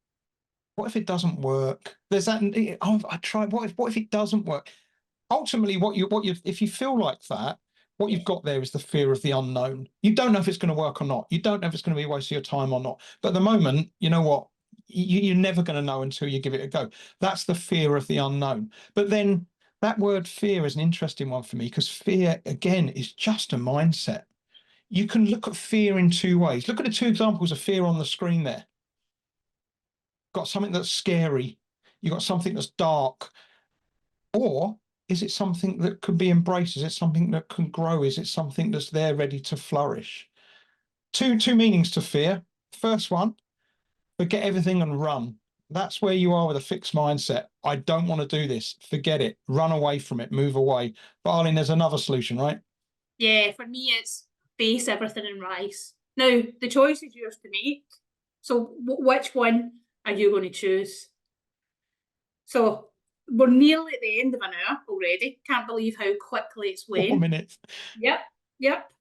what if it doesn't work? There's that, I tried, what if it doesn't work? Ultimately, if you feel like that, what you've got there is the fear of the unknown. You don't know if it's going to work or not. You don't know if it's going to be a waste of your time or not. But at the moment, you know what? You're never going to know until you give it a go. That's the fear of the unknown. But then that word fear is an interesting one for me, because fear, again, is just a mindset. You can look at fear in two ways. Look at the two examples of fear on the screen there. Got something that's scary. You've got something that's dark. Or is it something that can be embraced? Is it something that can grow? Is it something that's there ready to flourish? Two meanings to fear. First one, forget everything and run. That's where you are with a fixed mindset. I don't want to do this. Forget it. Run away from it. Move away. But Arlene, there's another solution, right? Yeah, for me, it's face everything and rise. Now, the choice is yours to make. So which one are you going to choose? So we're nearly at the end of an hour already. Can't believe how quickly it's went. 4 minutes. Yep.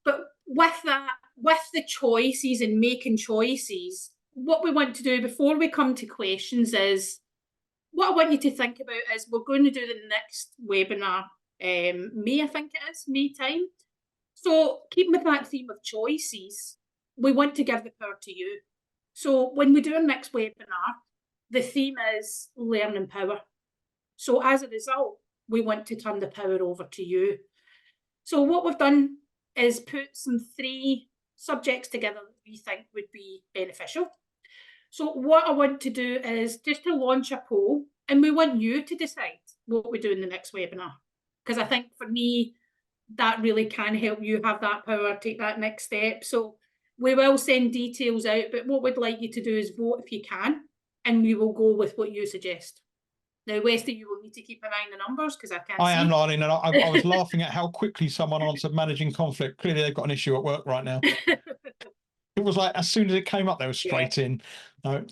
But with that, with the choices and making choices, what we want to do before we come to questions is, what I want you to think about is, we're going to do the next webinar, May, I think it is, May time. So keeping with that theme of choices, we want to give the power to you. So when we do our next webinar, the theme is learning power. So as a result, we want to turn the power over to you. So what we've done is put some 3 subjects together that we think would be beneficial. So what I want to do is just to launch a poll, and we want you to decide what we do in the next webinar. Because I think for me, that really can help you have that power, take that next step. So we will send details out, but what we'd like you to do is vote if you can, and we will go with what you suggest. Now, Westy, you will need to keep an eye on the numbers because I can't see. I am, Arlene, and I was laughing at how quickly someone answered managing conflict. Clearly, they've got an issue at work right now. It was like as soon as it came up, they were straight in. No,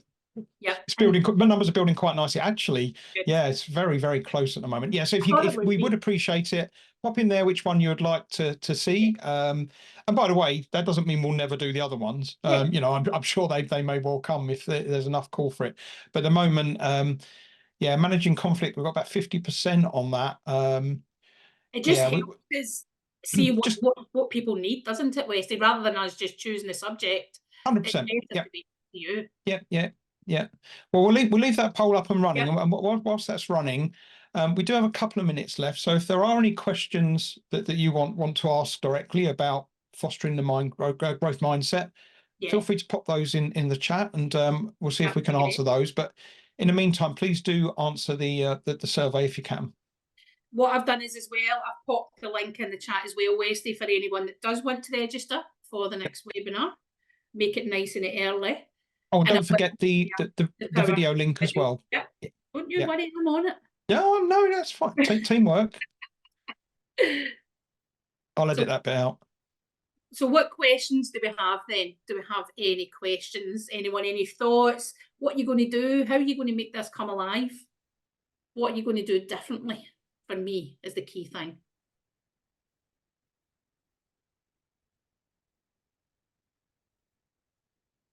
Yeah. it's building. The numbers are building quite nicely. Actually, Good. yeah, it's very, very close at the moment. Yeah, so if thought it would we be. would appreciate it, pop in there which one you would like to see. And by the way, that doesn't mean we'll never do the other ones. Yeah. You know, I'm sure they may well come if there's enough call for it. But at the moment, yeah, managing conflict, we've got about 50% on that. It just yeah, helps us see just what people need, doesn't it, Westy? Rather than us just choosing the subject, 100%. it's better Yeah. to be you. Yeah. Well, we'll leave that poll up and running, Yeah. and whilst that's running, we do have a couple of minutes left. So if there are any questions that you want to ask directly about fostering the growth mindset, feel free to pop those in the chat, and we'll see if we can answer those. But in the meantime, please do answer the survey if you can. What I've done is as well, I've popped the link in the chat as well, Westy, for anyone that does want to register for the next webinar. Make it nice and early. Oh, and don't forget the video link as well. Yeah. Don't you worry, I'm on it. No, that's fine. Teamwork. I'll edit that bit out. So what questions do we have then? Do we have any questions? Anyone, any thoughts? What are you going to do? How are you going to make this come alive? What are you going to do differently? For me, is the key thing.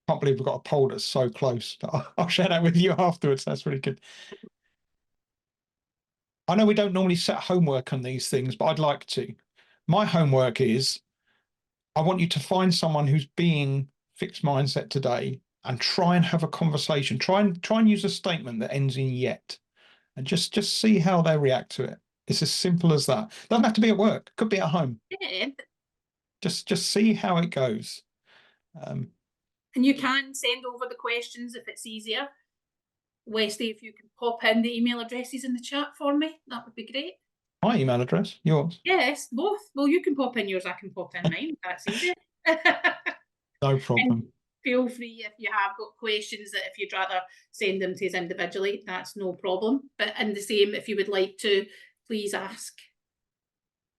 Can't believe we've got a poll that's so close. I'll share that with you afterwards. That's really good. I know we don't normally set homework on these things, but I'd like to. My homework is I want you to find someone who's being fixed mindset today and try and have a conversation. Try and use a statement that ends in yet, and just see how they react to it. It's as simple as that. Doesn't have to be at work. Could be at home. Yeah. Just see how it goes. And you can send over the questions if it's easier. Westy, if you can pop in the email addresses in the chat for me, that would be great. My email address, yours? Yes, both. Well, you can pop in yours, I can pop in mine. That's easy. No problem. And feel free if you have got questions that if you'd rather send them to us individually, that's no problem. But in the same, if you would like to, please ask.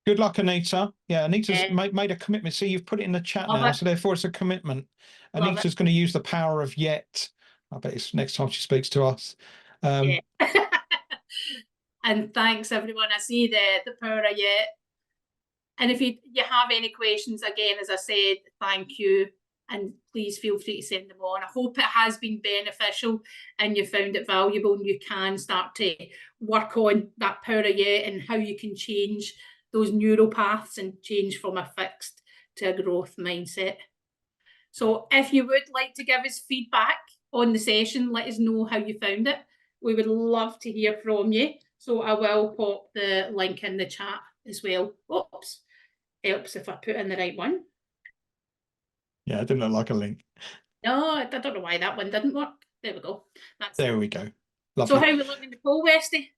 Good luck, Anita. Yeah, Anita's made a commitment. See, you've put it in the chat now, so therefore it's a commitment. Anita's going to use the power of yet. I bet it's next time she speaks to us. Yeah. And thanks, everyone. I see the power of yet. And if you have any questions, again, as I said, thank you. And please feel free to send them on. I hope it has been beneficial and you found it valuable, and you can start to work on that power of yet and how you can change those neural paths and change from a fixed to a growth mindset. So if you would like to give us feedback on the session, let us know how you found it. We would love to hear from you. So I will pop the link in the chat as well. Oops, helps if I put in the right one. Yeah, it didn't look like a link. No, I don't know why that one didn't work. There we go. There we go. Lovely. So how are we looking in the poll, Westy?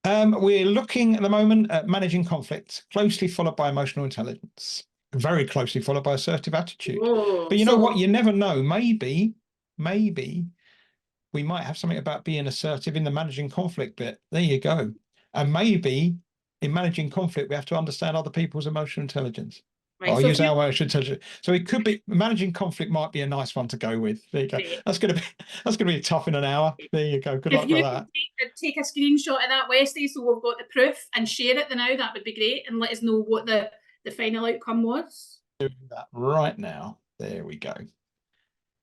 We're looking at the moment at managing conflict, closely followed by emotional intelligence, very closely followed by assertive attitude. Whoa, but you know what? You never know. Maybe we might have something about being assertive in the managing conflict bit. There you go. And maybe in managing conflict, we have to understand other people's emotional intelligence. Right, I'll use our emotional intelligence. So it could be managing conflict might be a nice one to go with. There you go. That's gonna be tough in an hour. There you go. Good luck with that. Take a screenshot of that, Westy, so we've got the proof, and share it now. That would be great, and let us know what the final outcome was. Doing that right now. There we go.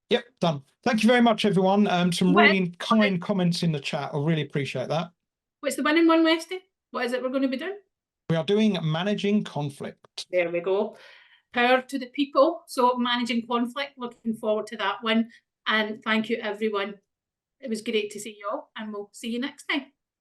Yep, done. Thank you very much, everyone. Some really kind comments in the chat. I really appreciate that. What's the winning one, Westy? What is it we're going to be doing? We are doing managing conflict. There we go. Power to the people. So managing conflict, looking forward to that one. And thank you, everyone. It was great to see you all, and we'll see you next time.